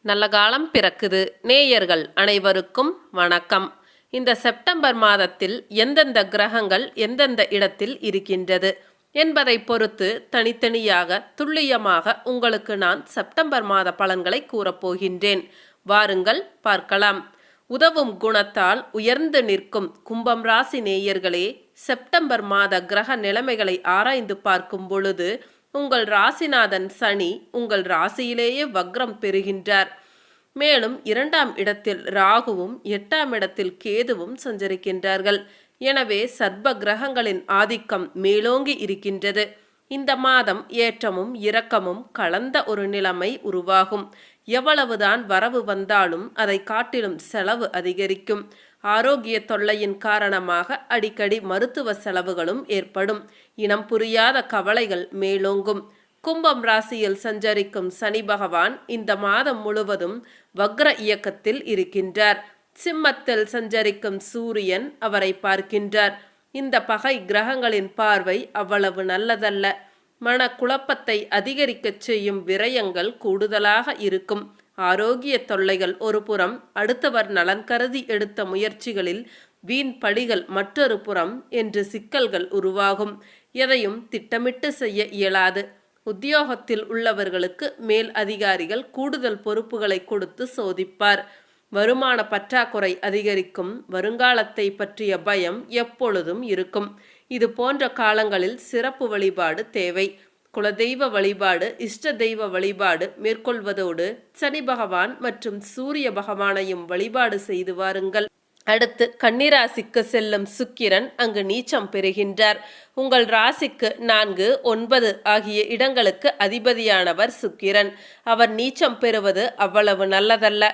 நல்ல காலம் பிறக்குது. நேயர்கள் அனைவருக்கும் வணக்கம். இந்த செப்டம்பர் மாதத்தில் எந்தெந்த கிரகங்கள் எந்தெந்த இடத்தில் இருக்கின்றது என்பதை பொறுத்து தனித்தனியாக துல்லியமாக உங்களுக்கு நான் செப்டம்பர் மாத பலன்களை கூறப்போகின்றேன். வாருங்கள் பார்க்கலாம். உதவும் குணத்தால் உயர்ந்து நிற்கும் கும்பம் ராசி நேயர்களே, செப்டம்பர் மாத கிரக நிலைமைகளை ஆராய்ந்து பார்க்கும் பொழுது உங்கள் ராசிநாதன் சனி உங்கள் ராசியிலேயே வக்ரம் பெறுகின்றார். மேலும் 2ஆம் இடத்தில் ராகுவும் 8ஆம் இடத்தில் கேதுவும் சஞ்சரிக்கின்றார்கள். எனவே சர்ப்ப கிரகங்களின் ஆதிக்கம் மேலோங்கி இருக்கின்றது. இந்த மாதம் ஏற்றமும் இரக்கமும் கலந்த ஒரு நிலைமை உருவாகும். எவ்வளவுதான் வரவு வந்தாலும் அதை காட்டிலும் செலவு அதிகரிக்கும். ஆரோக்கிய தொல்லையின் காரணமாக அடிக்கடி மருத்துவ செலவுகளும் ஏற்படும். இனம் புரியாத கவலைகள் மேலோங்கும். கும்பம் ராசியில் சஞ்சரிக்கும் சனி பகவான் இந்த மாதம் முழுவதும் வக்ர இயக்கத்தில் இருக்கின்றார். சிம்மத்தில் சஞ்சரிக்கும் சூரியன் அவரை பார்க்கின்றார். இந்த பகை கிரகங்களின் பார்வை அவ்வளவு நல்லதல்ல. மன குழப்பத்தை அதிகரிக்கச் செய்யும் விரயங்கள் கூடுதலாக இருக்கும். ஆரோக்கிய தொல்லைகள் ஒரு புறம், அடுத்தவர் நலன் கருதி எடுத்த முயற்சிகளில் வீண் படிகள் மற்றொரு புறம் என்று சிக்கல்கள் உருவாகும். எதையும் திட்டமிட்டு செய்ய இயலாது. உத்தியோகத்தில் உள்ளவர்களுக்கு மேல் அதிகாரிகள் கூடுதல் பொறுப்புகளை கொடுத்து சோதிப்பார். வருமான பற்றாக்குறை அதிகரிக்கும். வருங்காலத்தை பற்றிய பயம் எப்பொழுதும் இருக்கும். இது போன்ற காலங்களில் சிறப்பு வழிபாடு தேவை. குலதெய்வ வழிபாடு, இஷ்ட தெய்வ வழிபாடு மேற்கொள்வதோடு சனி பகவான் மற்றும் சூரிய பகவானையும் வழிபாடு செய்து வாருங்கள். அடுத்து கன்னிராசிக்கு செல்லும் சுக்கிரன் அங்கு நீச்சம் பெறுகின்றார். உங்கள் ராசிக்கு 4, 9 ஆகிய இடங்களுக்கு அதிபதியானவர் சுக்கிரன். அவர் நீச்சம் பெறுவது அவ்வளவு நல்லதல்ல.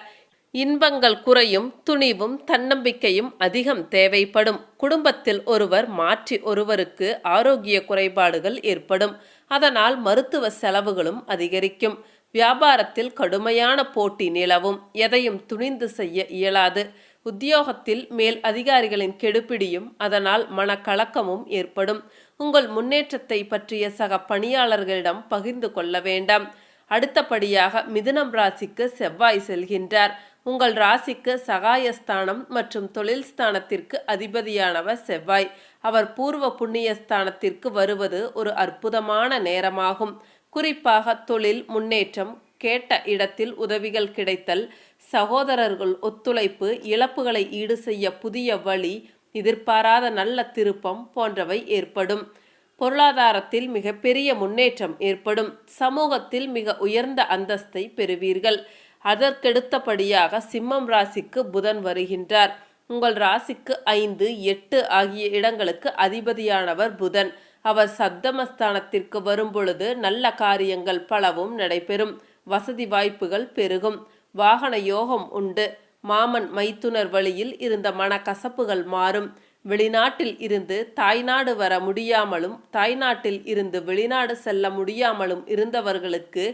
இன்பங்கள் குறையும். துணிவும் தன்னம்பிக்கையும் அதிகம் தேவைப்படும். குடும்பத்தில் ஒருவர் மாற்றி ஒருவருக்கு ஆரோக்கிய குறைபாடுகள் ஏற்படும். அதனால் மருத்துவ செலவுகளும் அதிகரிக்கும். வியாபாரத்தில் கடுமையான போட்டி நிலவும். எதையும் துணிந்து செய்ய இயலாது. உத்தியோகத்தில் மேல் அதிகாரிகளின் கெடுபிடியும் அதனால் மனக்கலக்கமும் ஏற்படும். உங்கள் முன்னேற்றத்தை பற்றிய சக பணியாளர்களிடம் பகிர்ந்து கொள்ள வேண்டாம். அடுத்தபடியாக மிதுனம் ராசிக்கு செவ்வாய் செல்கின்றார். உங்கள் ராசிக்கு சகாயஸ்தானம் மற்றும் தொழில் ஸ்தானத்திற்கு அதிபதியானவர் செவ்வாய். அவர் பூர்வ புண்ணிய ஸ்தானத்திற்கு வருவது ஒரு அற்புதமான நேரமாகும். குறிப்பாக தொழில் முன்னேற்றம், கேட்ட இடத்தில் உதவிகள் கிடைத்தல், சகோதரர்கள் ஒத்துழைப்பு, இழப்புகளை ஈடு செய்ய புதிய வழி, எதிர்பாராத நல்ல திருப்பம் போன்றவை ஏற்படும். பொருளாதாரத்தில் மிகப்பெரிய முன்னேற்றம் ஏற்படும். சமூகத்தில் மிக உயர்ந்த அந்தஸ்தை பெறுவீர்கள். அதற்கெடுத்தபடியாக சிம்மம் ராசிக்கு புதன் வருகின்றார். உங்கள் ராசிக்கு 5, 8 ஆகிய இடங்களுக்கு அதிபதியானவர் புதன். அவர் சப்தமஸ்தானத்திற்கு வரும்பொழுது நல்ல காரியங்கள் பலவும் நடைபெறும். வசதி வாய்ப்புகள் பெருகும். வாகன யோகம் உண்டு. மாமன் மைத்துனர் வழியில் இருந்த மனக்கசப்புகள் மாறும். வெளிநாட்டில் இருந்து தாய்நாடு வர முடியாமலும் தாய்நாட்டில் இருந்து வெளிநாடு செல்ல முடியாமலும் இருந்தவர்களுக்கு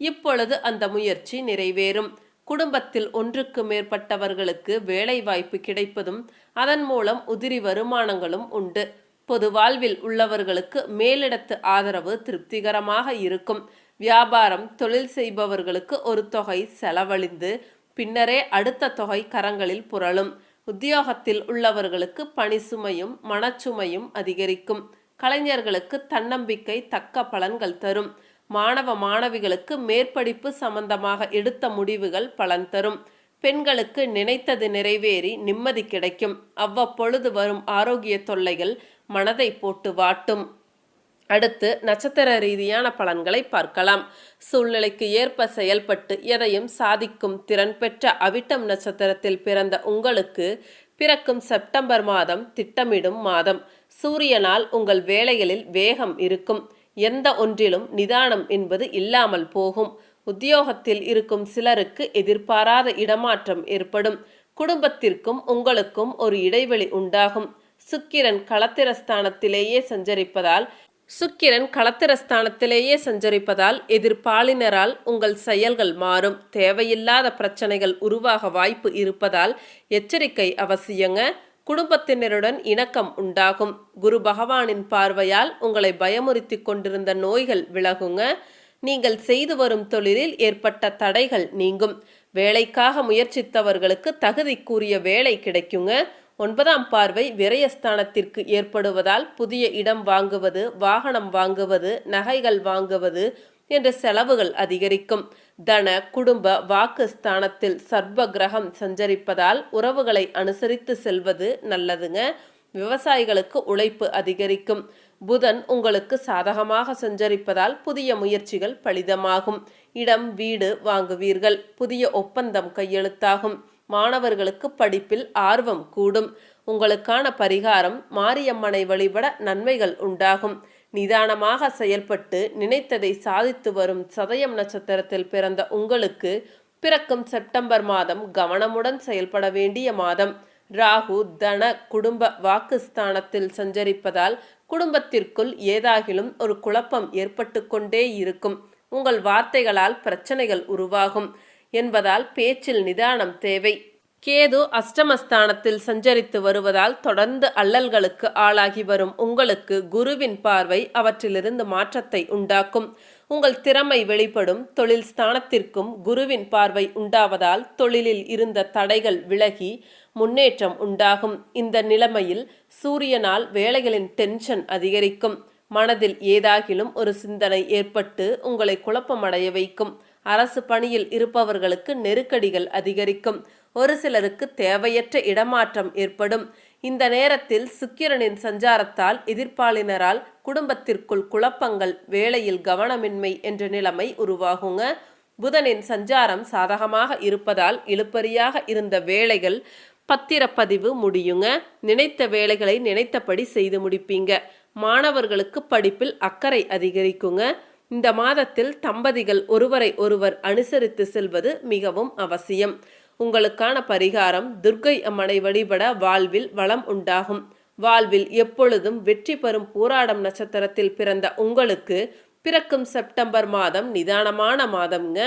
இப்பொழுது அந்த முயற்சி நிறைவேறும். குடும்பத்தில் ஒன்றுக்கு மேற்பட்டவர்களுக்கு வேலை வாய்ப்பு கிடைப்பதும் அதன் மூலம் உதிரி வருமானங்களும் உண்டு. பொது வாழ்வில் உள்ளவர்களுக்கு மேலிடத்து ஆதரவு திருப்திகரமாக இருக்கும். வியாபாரம், தொழில் செய்பவர்களுக்கு ஒரு தொகை செலவழிந்து பின்னரே அடுத்த தொகை கரங்களில் புரளும். உத்தியோகத்தில் உள்ளவர்களுக்கு பணி சுமையும் மனச்சுமையும் அதிகரிக்கும். கலைஞர்களுக்கு தன்னம்பிக்கை தக்க பலன்கள் தரும். மாணவ மாணவிகளுக்கு மேற்படிப்பு சம்பந்தமாக எடுத்த முடிவுகள் பலன் தரும். பெண்களுக்கு நினைத்தது நிறைவேறி நிம்மதி கிடைக்கும். அவ்வப்பொழுது வரும் ஆரோக்கிய தொல்லைகள் மனதை போட்டு வாட்டும். அடுத்து நட்சத்திர ரீதியான பலன்களை பார்க்கலாம். சூழ்நிலைக்கு ஏற்ப செயல்பட்டு எதையும் சாதிக்கும் திறன் பெற்ற அவிட்டம் நட்சத்திரத்தில் பிறந்த உங்களுக்கு பிறக்கும் செப்டம்பர் மாதம் திட்டமிடும் மாதம். சூரியனால் உங்கள் வேலைகளில் வேகம் இருக்கும். எந்த ஒன்றிலும் நிதானம் என்பது இல்லாமல் போகும். உத்தியோகத்தில் இருக்கும் சிலருக்கு எதிர்பாராத இடமாற்றம் ஏற்படும். குடும்பத்திற்கும் உங்களுக்கும் ஒரு இடைவெளி உண்டாகும். சுக்கிரன் களத்திரஸ்தானத்திலேயே சஞ்சரிப்பதால் எதிர்ப்பாளினரால் உங்கள் செயல்கள் மாறும். தேவையில்லாத பிரச்சனைகள் உருவாக வாய்ப்பு இருப்பதால் எச்சரிக்கை அவசியங்க. குடும்பத்தினருடன் இணக்கம் உண்டாகும். குரு பகவானின் பார்வையால் உங்களை பயமுறுத்தி கொண்டிருந்த நோய்கள் விலகுங்க. நீங்கள் செய்து வரும் தொழிலில் ஏற்பட்ட தடைகள் நீங்கும். வேலைக்காக முயற்சித்தவர்களுக்கு தகுதிக்குரிய வேலை கிடைக்குங்க. 9ஆம் பார்வை விரயஸ்தானத்திற்கு ஏற்படுவதால் புதிய இடம் வாங்குவது, வாகனம் வாங்குவது, நகைகள் வாங்குவது என்ற செலவுகள் அதிகரிக்கும். தன குடும்ப வாக்கு ஸ்தானத்தில் சர்வ கிரகம் சஞ்சரிப்பதால் உறவுகளை அனுசரித்து செல்வது நல்லதுங்க. விவசாயிகளுக்கு உழைப்பு அதிகரிக்கும். புதன் உங்களுக்கு சாதகமாக சஞ்சரிப்பதால் புதிய முயற்சிகள் பலிதமாகும். இடம் வீடு வாங்குவீர்கள். புதிய ஒப்பந்தம் கையெழுத்தாகும். மாணவர்களுக்கு படிப்பில் ஆர்வம் கூடும். உங்களுக்கான பரிகாரம் மாரியம்மனை வழிபட நன்மைகள் உண்டாகும். நிதானமாக செயல்பட்டு நினைத்ததை சாதித்து வரும் சதயம் நட்சத்திரத்தில் பிறந்த உங்களுக்கு பிறக்கும் செப்டம்பர் மாதம் கவனமுடன் செயல்பட வேண்டிய மாதம். ராகு தன குடும்ப வாக்குஸ்தானத்தில் சஞ்சரிப்பதால் குடும்பத்திற்குள் ஏதாகிலும் ஒரு குழப்பம் ஏற்பட்டு கொண்டே இருக்கும். உங்கள் வார்த்தைகளால் பிரச்சனைகள் உருவாகும் என்பதால் பேச்சில் நிதானம் தேவை. கேது அஷ்டமஸ்தானத்தில் சஞ்சரித்து வருவதால் தொடர்ந்து அல்லல்களுக்கு ஆளாகி வரும் உங்களுக்கு குருவின் பார்வை அவற்றிலிருந்து மாற்றத்தை உண்டாக்கும். உங்கள் திறமை வெளிப்படும். தொழில் ஸ்தானத்திற்கும் குருவின் பார்வை உண்டாவதால் தொழிலில் இருந்த தடைகள் விலகி முன்னேற்றம் உண்டாகும். இந்த நிலைமையில் சூரியனால் வேலைகளின் டென்ஷன் அதிகரிக்கும். மனதில் ஏதாகிலும் ஒரு சிந்தனை ஏற்பட்டு உங்களை குழப்பமடைய வைக்கும். அரசு பணியில் இருப்பவர்களுக்கு நெருக்கடிகள் அதிகரிக்கும். ஒரு சிலருக்கு தேவையற்ற இடமாற்றம் ஏற்படும். இந்த நேரத்தில் சுக்கிரனின் சஞ்சாரத்தால் எதிர்ப்பாளினரால் குடும்பத்திற்குள் குழப்பங்கள், வேலையில் கவனமின்மை என்ற நிலைமை உருவாகுங்க. புதனின் சஞ்சாரம் சாதகமாக இருப்பதால் இழுபறியாக இருந்த வேலைகள் பத்திரப்பதிவு முடியுங்க. நினைத்த வேலைகளை நினைத்தபடி செய்து முடிப்பீங்க. மாணவர்களுக்கு படிப்பில் அக்கறை அதிகரிக்குங்க. இந்த மாதத்தில் தம்பதிகள் ஒருவரை ஒருவர் அனுசரித்து செல்வது மிகவும் அவசியம். உங்களுக்கான பரிகாரம் துர்க்கை அம்மனை வழிபட வாழ்வில் வளம் உண்டாகும். வாழ்வில் எப்பொழுதும் வெற்றி பெறும் பூராடம் நட்சத்திரத்தில் பிறந்த உங்களுக்கு பிறக்கும் செப்டம்பர் மாதம் நிதானமான மாதம்ங்க.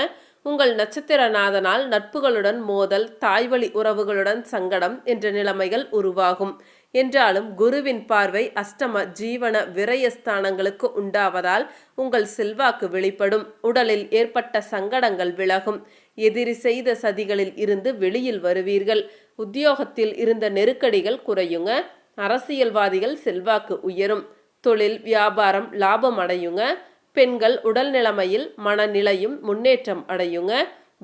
உங்கள் நட்சத்திரநாதனால் நட்புகளுடன் மோதல், தாய்வழி உறவுகளுடன் சங்கடம் என்ற நிலைமைகள் உருவாகும். என்றாலும் குருவின் பார்வை அஷ்டம ஜீவன விரயஸ்தானங்களுக்கு உண்டாவதால் உங்கள் செல்வாக்கு வெளிப்படும். உடலில் ஏற்பட்ட சங்கடங்கள் விலகும். எதிரி செய்த சதிகளில் இருந்து வெளியில் வருவீர்கள். உத்தியோகத்தில் இருந்த நெருக்கடிகள் குறையுங்க. அரசியல்வாதிகள் செல்வாக்கு உயரும். தொழில் வியாபாரம் லாபம் அடையுங்க. பெண்கள் உடல் நிலைமையில் மனநிலையும் முன்னேற்றம் அடையுங்க.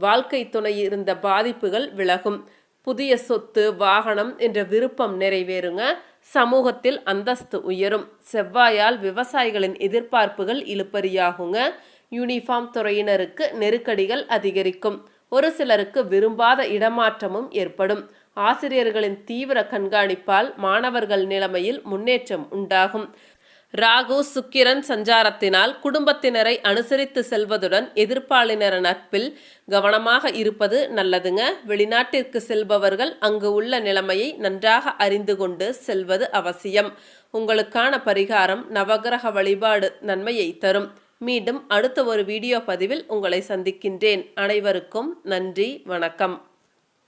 வாழ்க்கை துணை இருந்த பாதிப்புகள் விலகும். புதிய சொத்து, வாகனம் என்ற விருப்பம் நிறைவேறுங்க. சமூகத்தில் அந்தஸ்து உயரும். செவ்வாயால் விவசாயிகளின் எதிர்பார்ப்புகள் இழுபறியாகுங்க. யூனிஃபார்ம் துறையினருக்கு நெருக்கடிகள் அதிகரிக்கும். ஒரு சிலருக்கு விரும்பாத இடமாற்றமும் ஏற்படும். ஆசிரியர்களின் தீவிர கண்காணிப்பால் மாணவர்கள் நிலைமையில் முன்னேற்றம் உண்டாகும். ராகு சுக்கிரன் சஞ்சாரத்தினால் குடும்பத்தினரை அனுசரித்து செல்வதுடன் எதிர்ப்பாளினர் நட்பில் கவனமாக இருப்பது நல்லதுங்க. வெளிநாட்டிற்கு செல்பவர்கள் அங்கு உள்ள நிலைமையை நன்றாக அறிந்து கொண்டு செல்வது அவசியம். உங்களுக்கான பரிகாரம் நவகிரக வழிபாடு நன்மையை தரும். மீண்டும் அடுத்த ஒரு வீடியோ பதிவில் உங்களை சந்திக்கின்றேன். அனைவருக்கும் நன்றி, வணக்கம்.